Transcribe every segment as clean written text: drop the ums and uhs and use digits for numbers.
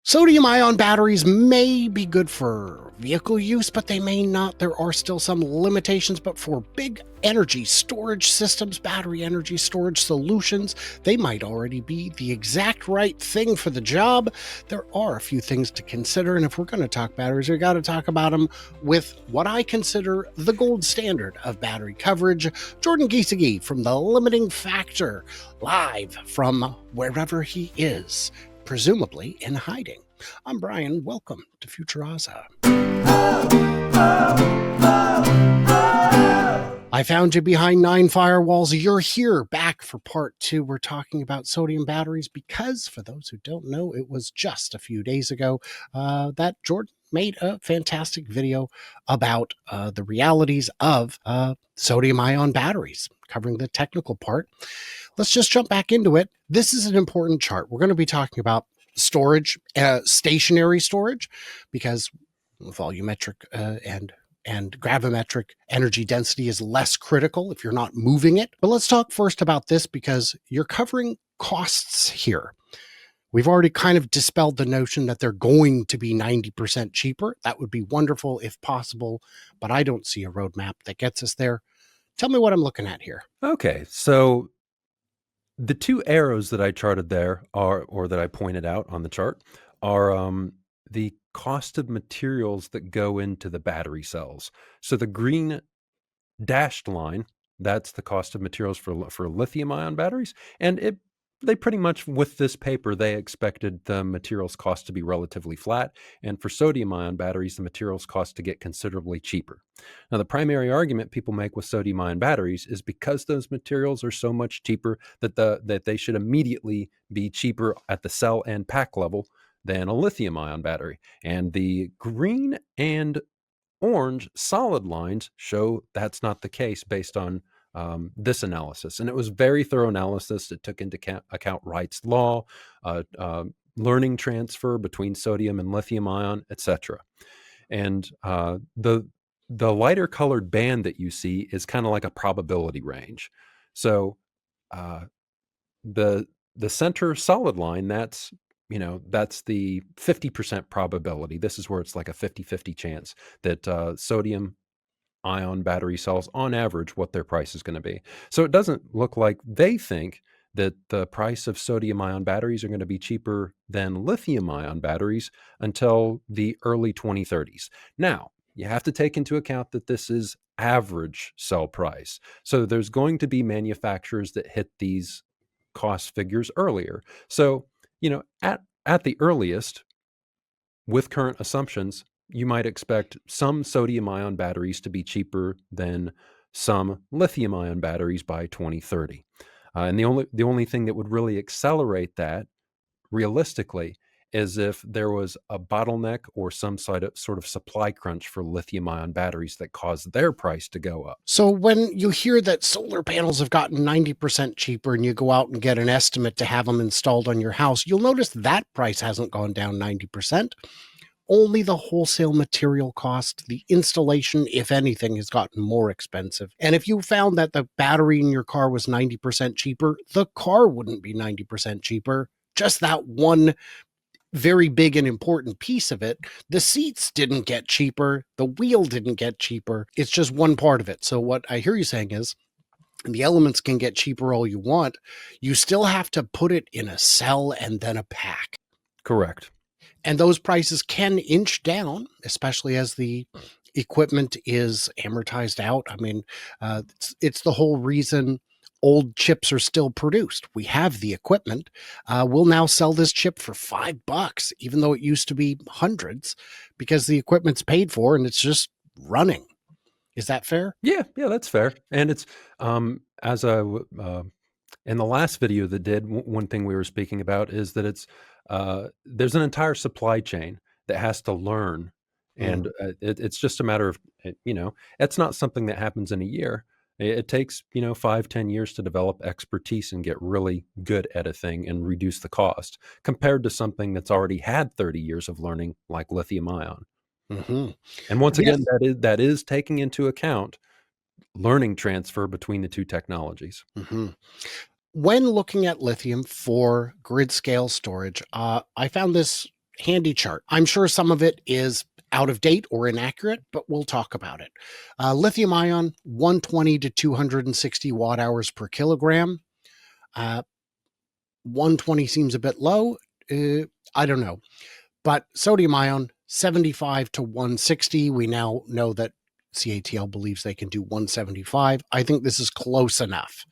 Sodium ion batteries may be good for vehicle use, but they may not. There are still some limitations, but for big energy storage systems, battery energy storage solutions, they might already be the exact right thing for the job. There are a few things to consider, and if we're going to talk batteries, we got to talk about them with what I consider the gold standard of battery coverage. Jordan Giesecke from The Limiting Factor, live from wherever he is, presumably in hiding. I'm Brian. Welcome to Futuraza. I found you behind 9 firewalls. You're here back for part 2. We're talking about sodium batteries because, for those who don't know, it was just a few days ago that Jordan made a fantastic video about the realities of sodium ion batteries, covering the technical part. Let's just jump back into it. This is an important chart. We're going to be talking about storage, stationary storage, because volumetric and gravimetric energy density is less critical if you're not moving it. But let's talk first about this because you're covering costs here. We've already kind of dispelled the notion that they're going to be 90% cheaper. That would be wonderful if possible, but I don't see a roadmap that gets us there. Tell me what I'm looking at here. Okay, so the two arrows that I charted there or that I pointed out on the chart are the cost of materials that go into the battery cells. So the green dashed line, that's the cost of materials for lithium ion batteries, and they pretty much, with this paper, they expected the materials cost to be relatively flat, and for sodium ion batteries, the materials cost to get considerably cheaper. Now, the primary argument people make with sodium ion batteries is because those materials are so much cheaper that they should immediately be cheaper at the cell and pack level than a lithium ion battery. And the green and orange solid lines show that's not the case based on this analysis. And it was very thorough analysis. It took into account Wright's law, learning transfer between sodium and lithium ion, etc. And the lighter colored band that you see is kind of like a probability range. So the center solid line, that's the 50% probability. This is where it's like a 50-50 chance that sodium ion battery cells, on average, what their price is going to be. So it doesn't look like they think that the price of sodium ion batteries are going to be cheaper than lithium ion batteries until the early 2030s. Now, you have to take into account that this is average cell price. So there's going to be manufacturers that hit these cost figures earlier. So, at the earliest, with current assumptions, you might expect some sodium ion batteries to be cheaper than some lithium ion batteries by 2030. And the only thing that would really accelerate that realistically is if there was a bottleneck or some sort of supply crunch for lithium ion batteries that caused their price to go up. So when you hear that solar panels have gotten 90% cheaper and you go out and get an estimate to have them installed on your house, you'll notice that price hasn't gone down 90%. Only the wholesale material cost, the installation, if anything, has gotten more expensive. And if you found that the battery in your car was 90% cheaper, the car wouldn't be 90% cheaper. Just that one very big and important piece of it. The seats didn't get cheaper. The wheel didn't get cheaper. It's just one part of it. So what I hear you saying is, the elements can get cheaper all you want. You still have to put it in a cell and then a pack. Correct. And those prices can inch down, especially as the equipment is amortized out. I mean, it's the whole reason old chips are still produced. We have the equipment. We'll now sell this chip for $5, even though it used to be hundreds, because the equipment's paid for and it's just running. Is that fair? Yeah, that's fair. And it's as a in the last video that did, one thing we were speaking about is that there's an entire supply chain that has to learn, and it's just a matter of it's not something that happens in a year. It takes 5-10 years to develop expertise and get really good at a thing and reduce the cost compared to something that's already had 30 years of learning, like lithium ion. Mm-hmm. And once Yes. again, that is taking into account learning transfer between the two technologies. Mm-hmm. When looking at lithium for grid scale storage, I found this handy chart. I'm sure some of it is out of date or inaccurate, but we'll talk about it. Lithium ion, 120 to 260 watt hours per kilogram. Uh, 120 seems a bit low. I don't know. But sodium ion, 75 to 160. We now know that CATL believes they can do 175. I think this is close enough.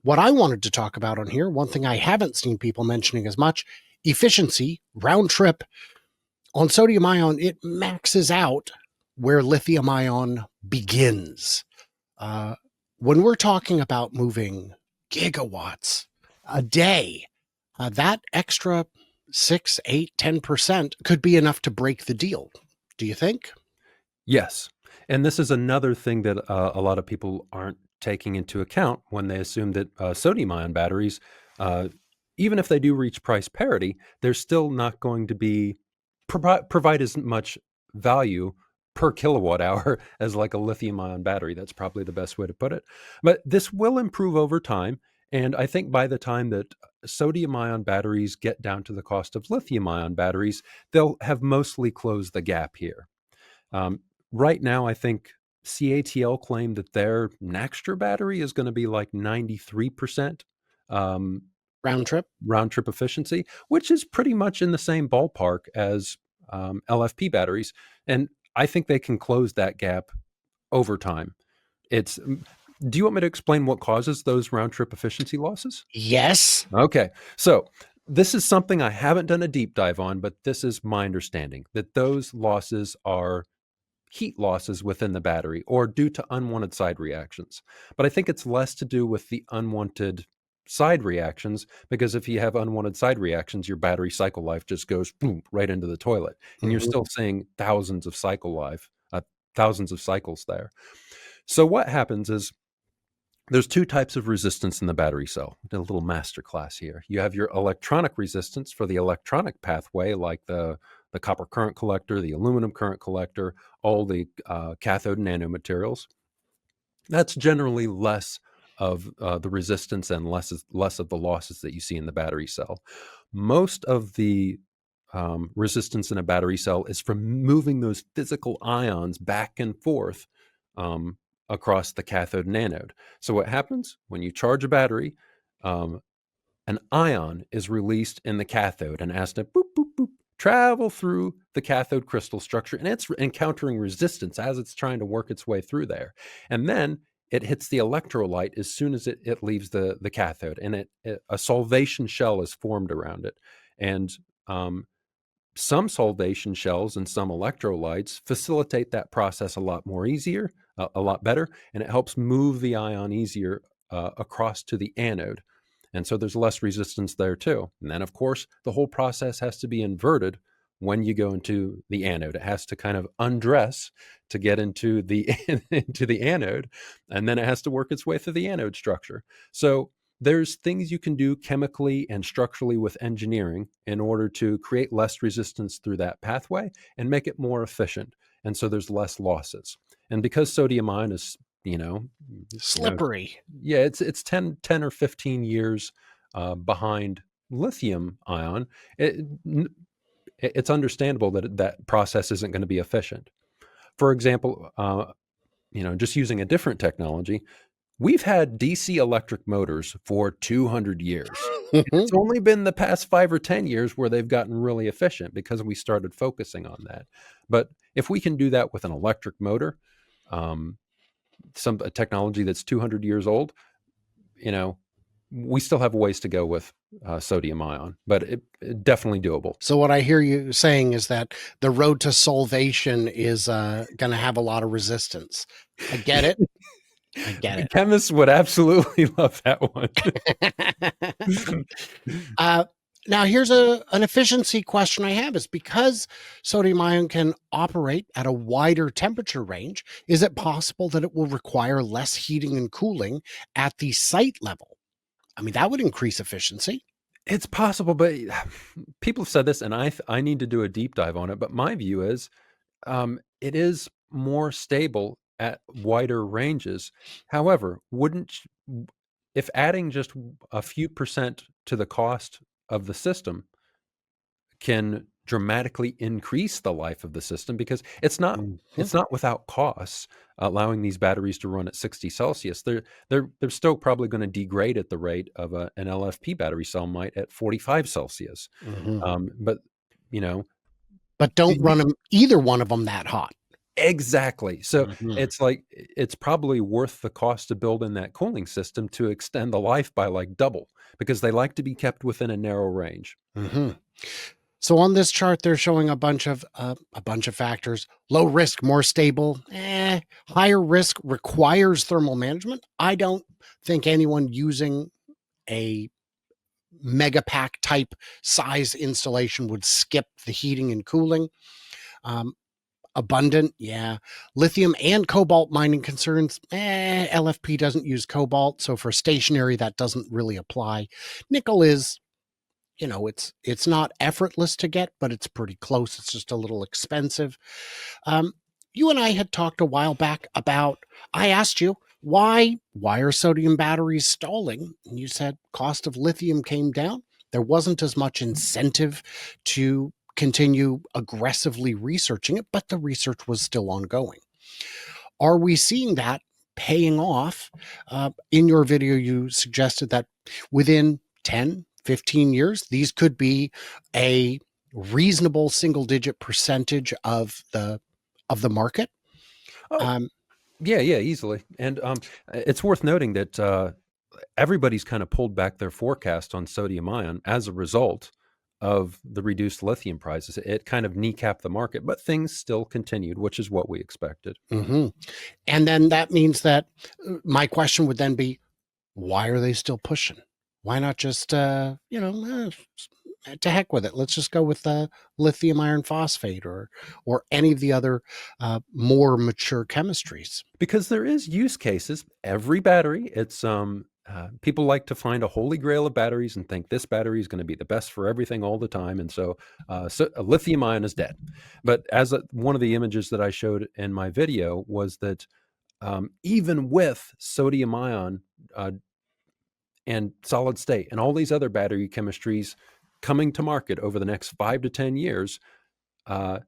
What I wanted to talk about on here, one thing I haven't seen people mentioning as much, efficiency, round trip. On sodium ion, it maxes out where lithium ion begins. Uh, when we're talking about moving gigawatts a day, that extra 6, 8, 10% could be enough to break the deal. Do you think? Yes. And this is another thing that a lot of people aren't taking into account when they assume that sodium ion batteries, uh, even if they do reach price parity, they're still not going to be provide as much value per kilowatt hour as like a lithium ion battery. That's probably the best way to put it. But this will improve over time. And I think by the time that sodium ion batteries get down to the cost of lithium ion batteries, they'll have mostly closed the gap here. Um, right now, I think CATL claimed that their Naxtra battery is going to be like 93% um, Round trip? round trip efficiency, which is pretty much in the same ballpark as LFP batteries. And I think they can close that gap over time. It's Do you want me to explain what causes those round trip efficiency losses? Yes. Okay. So this is something I haven't done a deep dive on, but this is my understanding that those losses are heat losses within the battery or due to unwanted side reactions. But I think it's less to do with the unwanted side reactions because if you have unwanted side reactions, your battery cycle life just goes boom right into the toilet, and you're Mhm. still seeing thousands of cycles there. So what happens is there's two types of resistance in the battery cell. A little master class here. You have your electronic resistance for the electronic pathway, like the copper current collector, the aluminum current collector, all the cathode nanomaterials. That's generally less of the resistance and less of the losses that you see in the battery cell. Most of the resistance in a battery cell is from moving those physical ions back and forth um, across the cathode and anode. So what happens when you charge a battery? Um, an ion is released in the cathode and has to boop, boop, boop, travel through the cathode crystal structure. And it's encountering resistance as it's trying to work its way through there. And then it hits the electrolyte as soon as it leaves the cathode. And a solvation shell is formed around it. And um, some solvation shells and some electrolytes facilitate that process a lot more easier, a lot better, and it helps move the ion easier across to the anode. And so there's less resistance there too. And then, of course, the whole process has to be inverted when you go into the anode. It has to kind of undress to get into the into the anode, and then it has to work its way through the anode structure. So there's things you can do chemically and structurally with engineering in order to create less resistance through that pathway and make it more efficient. And so there's less losses. And because sodium ion is, you know, you know, Slippery. yeah, it's 10 or 15 years behind lithium ion. It, it's understandable that that process isn't going to be efficient. For example, just using a different technology, we've had DC electric motors for 200 years. It's only been the past 5 or 10 years where they've gotten really efficient because we started focusing on that. But if we can do that with an electric motor, um, some a technology that's 200 years old, you know, we still have a ways to go with sodium ion, but it definitely doable. So what I hear you saying is that the road to solvation is going to have a lot of resistance. I get it. I get Chemists would absolutely love that one. it. uh, now here's an efficiency question I have: is because sodium ion can operate at a wider temperature range, is it possible that it will require less heating and cooling at the site level? I mean, that would increase efficiency. It's possible, but people have said this, and I need to do a deep dive on it. But my view is, it is more stable at wider ranges. However, if adding just a few percent to the cost of the system can dramatically increase the life of the system because it's not Mhm. it's not without costs. Allowing these batteries to run at 60 Celsius, they're still probably going to degrade at the rate of an LFP battery cell might at 45 Celsius. Mhm. But you know, But don't y- run them, either one of them, that hot. exactly. So Mhm. it's like it's probably worth the cost to build in that cooling system to extend the life by like double because they like to be kept within a narrow range. Mhm. So on this chart, they're showing a bunch of factors. Low risk, more stable. Higher risk requires thermal management. I don't think anyone using a mega pack type size installation would skip the heating and cooling. Um, Abundant, yeah. Lithium and cobalt mining concerns. LFP doesn't use cobalt, so for stationary, that doesn't really apply. Nickel is, it's not effortless to get, but it's pretty close. It's just a little expensive. Um, you and I had talked a while back about. I asked you why are sodium batteries stalling, and you said cost of lithium came down. There wasn't as much incentive to continue aggressively researching it, but the research was still ongoing. Are we seeing that paying off? In your video, you suggested that within 10, 15 years, these could be a reasonable single digit percentage of the market. Oh, Um, yeah, yeah, easily. And it's worth noting that everybody's kind of pulled back their forecast on sodium ion as a result of the reduced lithium prices. It kind of kneecapped the market, but things still continued, which is what we expected. mhm. And then that means that my question would then be, why are they still pushing? Why not just, to heck with it. Let's just go with lithium iron phosphate or any of the other more mature chemistries. Because there is use cases. Every battery, it's people like to find a holy grail of batteries and think this battery is going to be the best for everything all the time, and so a lithium ion is dead. But one of the images that I showed in my video was that even with sodium ion uh, and solid state and all these other battery chemistries coming to market over the next 5 to 10 years, uh,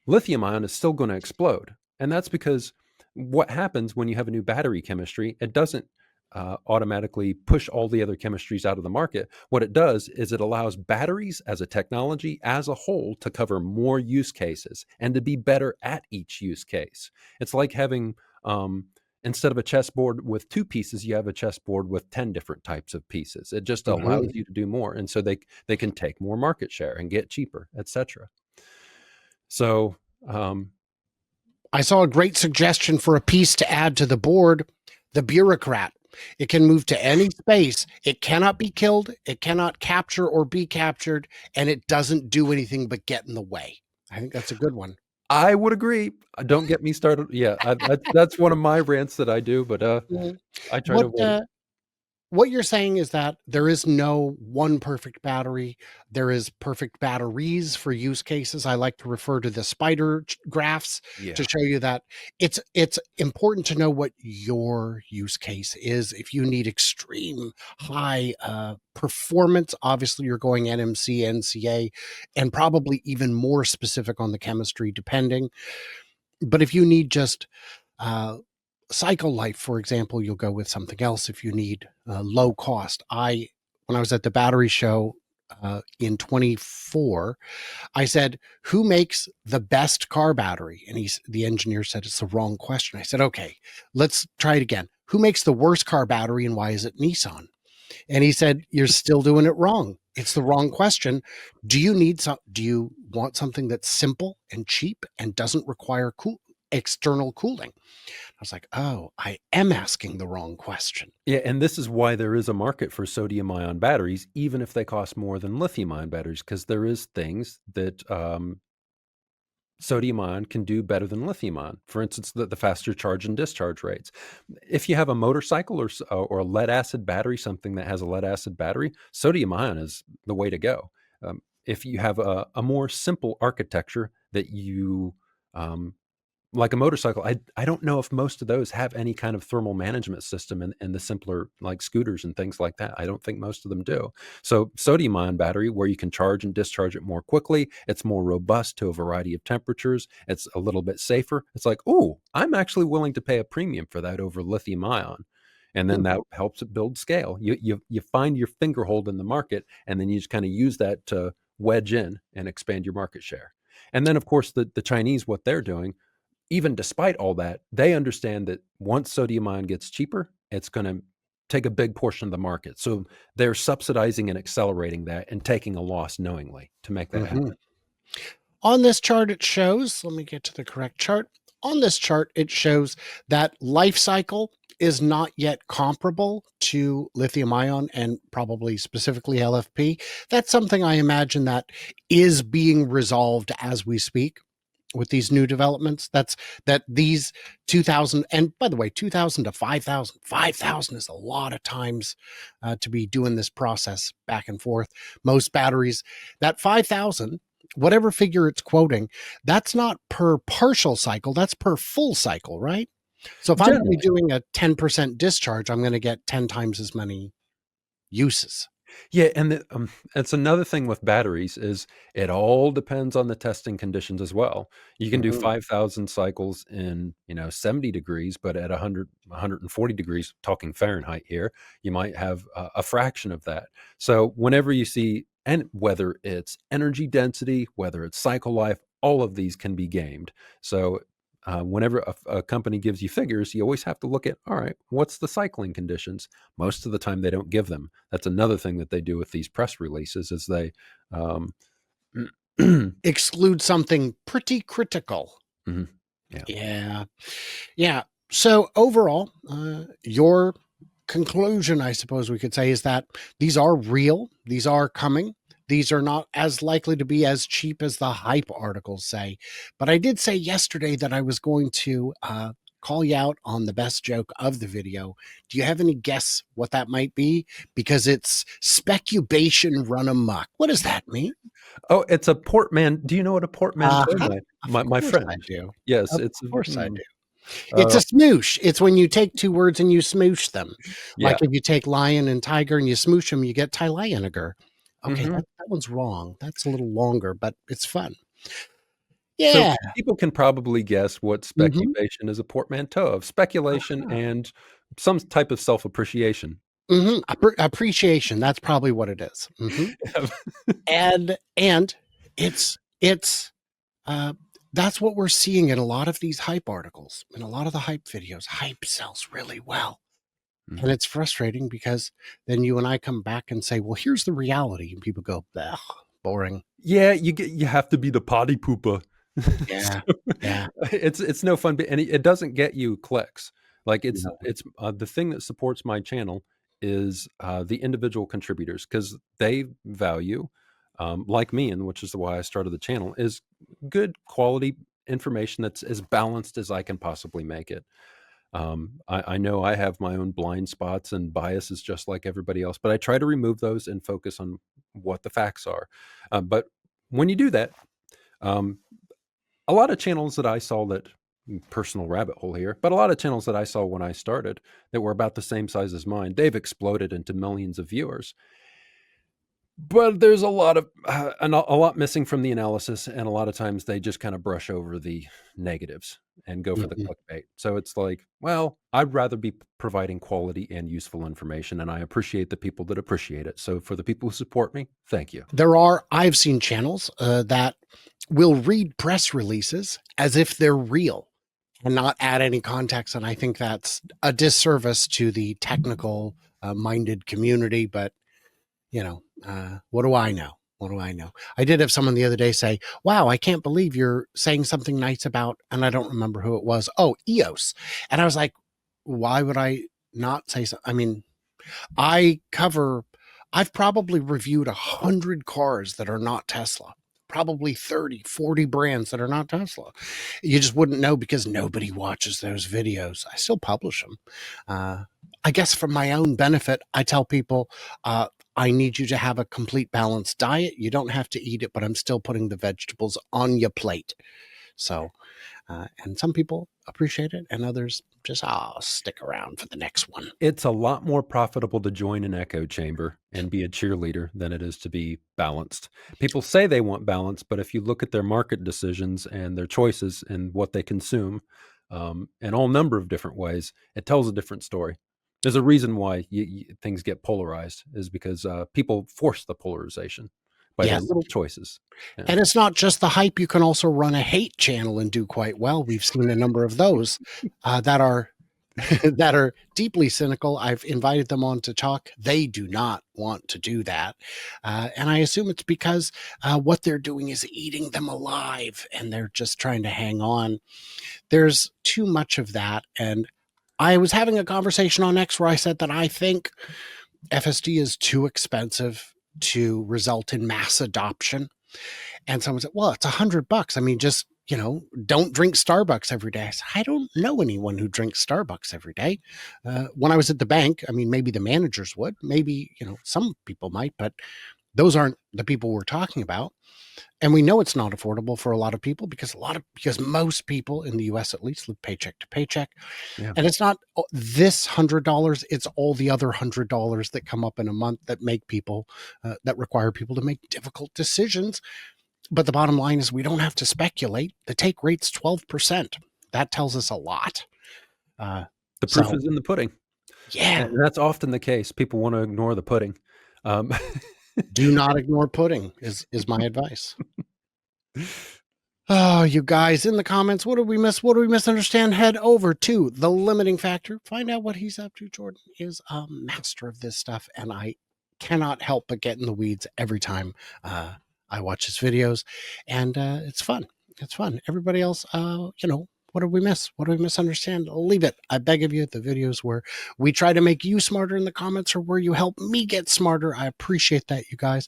lithium ion is still going to explode. And that's because what happens when you have a new battery chemistry, it doesn't automatically push all the other chemistries out of the market. What it does is it allows batteries as a technology as a whole to cover more use cases and to be better at each use case. It's like having, instead of a chessboard with two pieces, you have a chessboard with 10 different types of pieces. It just allows Mhm. you to do more. And so they can take more market share and get cheaper, etc. So, um, I saw a great suggestion for a piece to add to the board: the bureaucrat. It can move to any space. It cannot be killed. It cannot capture or be captured. And it doesn't do anything but get in the way. I think that's a good one. I would agree. Don't get me started. Yeah, that's one of my rants that I do, but Mhm. I try to What avoid it. what you're saying is that there is no one perfect battery. There is perfect batteries for use cases. I like to refer to the spider graphs to Yeah. show you that it's important to know what your use case is. If you need extreme high performance, obviously you're going NMC, NCA, and probably even more specific on the chemistry, depending. But if you need just uh, cycle life, for example, you'll go with something else. If you need low cost, when I was at the battery show in 24, I said, "Who makes the best car battery?" And the engineer said, "It's the wrong question." I said, "Okay, let's try it again. Who makes the worst car battery, and why is it Nissan?" And he said, "You're still doing it wrong. It's the wrong question. Do you want something that's simple and cheap and doesn't require external cooling?" I was like, "Oh, I am asking the wrong question." Yeah, and this is why there is a market for sodium ion batteries, even if they cost more than lithium ion batteries, because there is things that sodium ion can do better than lithium ion. For instance, the faster charge and discharge rates. If you have a motorcycle or a lead acid battery, something that has a lead acid battery, sodium ion is the way to go. If you have a more simple architecture that you um, like a motorcycle, I don't know if most of those have any kind of thermal management system in the simpler, like, scooters and things like that. I don't think most of them do. So, sodium-ion battery, where you can charge and discharge it more quickly, it's more robust to a variety of temperatures, it's a little bit safer. It's like, "Ooh, I'm actually willing to pay a premium for that over lithium-ion." And then that helps it build scale. You find your fingerhold in the market, and then you just kinda use that to wedge in and expand your market share. And then, of course, the Chinese, what they're doing, even despite all that, they understand that once sodium ion gets cheaper, it's gonna take a big portion of the market. So they're subsidizing and accelerating that and taking a loss knowingly to make that Mhm. happen. On this chart, it shows, let me get to the correct chart. On this chart, it shows that life cycle is not yet comparable to lithium ion and probably specifically LFP. That's something I imagine that is being resolved as we speak with these new developments. That's that these 2000, and by the way, 2000 to 5000, 5000 is a lot of times to be doing this process back and forth. Most batteries, that 5000, whatever figure it's quoting, that's not per partial cycle, that's per full cycle, right? So if I'm going to be Generally. doing a 10% discharge, I'm going to get 10 times as many uses. Yeah, and that's another thing with batteries is it all depends on the testing conditions as well. You can do Mhm. 5,000 cycles in, 70 degrees, but at 140 degrees, talking Fahrenheit here, you might have a fraction of that. So whenever you see, and whether it's energy density, whether it's cycle life, all of these can be gamed. So whenever a company gives you figures, you always have to look at, all right, what's the cycling conditions? Most of the time, they don't give them. That's another thing that they do with these press releases is they, um, mhm, Exclude something pretty critical. yeah. Yeah. Yeah. So overall, your conclusion, I suppose we could say, is that these are real. These are coming. These are not as likely to be as cheap as the hype articles say. But I did say yesterday that I was going to call you out on the best joke of the video. Do you have any guess what that might be? Because it's speculation run amok. What does that mean? Oh, it's a portman do you know what a portmanteau, Uh-huh. Of my course I friend? do. Yes, Of it's, course I do. It's uh, a smoosh. It's when you take 2 words and you smoosh them. Like yeah. if you take lion and tiger and you smoosh them, you get Tylioniger. Okay, Mhm. that one's wrong. That's a little longer, but it's fun. So Yeah. people can probably guess what Mhm. speculation is a portmanteau of speculation Ah. and some type of self-appreciation. Mhm. Appreciation, that's probably what it is. Mhm. And it's, uh, that's what we're seeing in a lot of these hype articles, in a lot of the hype videos. Hype sells really well. And Mhm. it's frustrating because then you and I come back and say, "Well, here's the reality." And people go, "Ugh, boring." Yeah, you have to be the potty pooper. Yeah. So, Yeah. it's no fun, and it doesn't get you clicks. Like, No. the thing that supports my channel is, the individual contributors because they value, like me, and which is why I started the channel, is good quality information that's as balanced as I can possibly make it. I know I have my own blind spots and biases just like everybody else, but I try to remove those and focus on what the facts are. But when you do that, um, a lot of channels that I saw that personal rabbit hole here, but a lot of channels that I saw when I started that were about the same size as mine, they've exploded into millions of viewers. But there's a lot of a lot missing from the analysis, and a lot of times they just kinda brush over the negatives and go for the Mhm. clickbait. So it's like, well, I'd rather be providing quality and useful information, and I appreciate the people that appreciate it. So for the people who support me, thank you. I've seen channels, that will read press releases as if they're real and not add any context, and I think that's a disservice to the technical, minded community, but what do I know? What do I know? I did have someone the other day say, "Wow, I can't believe you're saying something nice about," and I don't remember who it was. Oh, EOS. And I was like, why would I not say so? I mean, I cover, I've probably reviewed 100 cars that are not Tesla, probably 30, 40 brands that are not Tesla. You just wouldn't know because nobody watches those videos. I still publish them. I guess for my own benefit, I tell people, I need you to have a complete balanced diet. You don't have to eat it, but I'm still putting the vegetables on your plate. So, And some people appreciate it, and others just, oh, stick around for the next one. It's a lot more profitable to join an echo chamber and be a cheerleader than it is to be balanced. People say they want balance, but if you look at their market decisions and their choices and what they consume, in all number of different ways, it tells a different story. There's a reason why things get polarized, is because people force the polarization by their Yes. little choices. Yeah. And it's not just the hype. You can also run a hate channel and do quite well. We've seen a number of those that are that are deeply cynical. I've invited them on to talk. They do not want to do that. And I assume it's because what they're doing is eating them alive and they're just trying to hang on. There's too much of that. And I was having a conversation on X where I said that I think FSD is too expensive to result in mass adoption. And someone said, well, it's $100. I mean, just, don't drink Starbucks every day. I said, I don't know anyone who drinks Starbucks every day. When I was at the bank, I mean, maybe the managers would, maybe, some people might, but those aren't the people we're talking about. And we know it's not affordable for a lot of people because most people in the US at least live paycheck to paycheck. Yeah. And it's not this $100, it's all the other $100 that come up in a month that that require people to make difficult decisions. But the bottom line is we don't have to speculate. The take rate's 12%. That tells us a lot. The proof So, is in the pudding. yeah, And that's often the case. People want to ignore the pudding. Um, do not ignore pudding is my advice. Oh, you guys in the comments, what did we miss? What do we misunderstand? Head over to The Limiting Factor. Find out what he's up to. Jordan is a master of this stuff, and I cannot help but get in the weeds every time I watch his videos, and it's fun. It's fun. Everybody else, what did we miss? What did we misunderstand? Leave it. I beg of you. The videos where we try to make you smarter in the comments or where you help me get smarter. I appreciate that, you guys.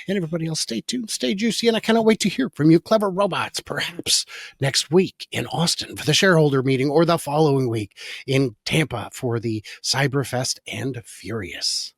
And everybody else, stay tuned, stay juicy, and I cannot wait to hear from you, clever robots, perhaps next week in Austin for the shareholder meeting or the following week in Tampa for the Cyberfest and Furious.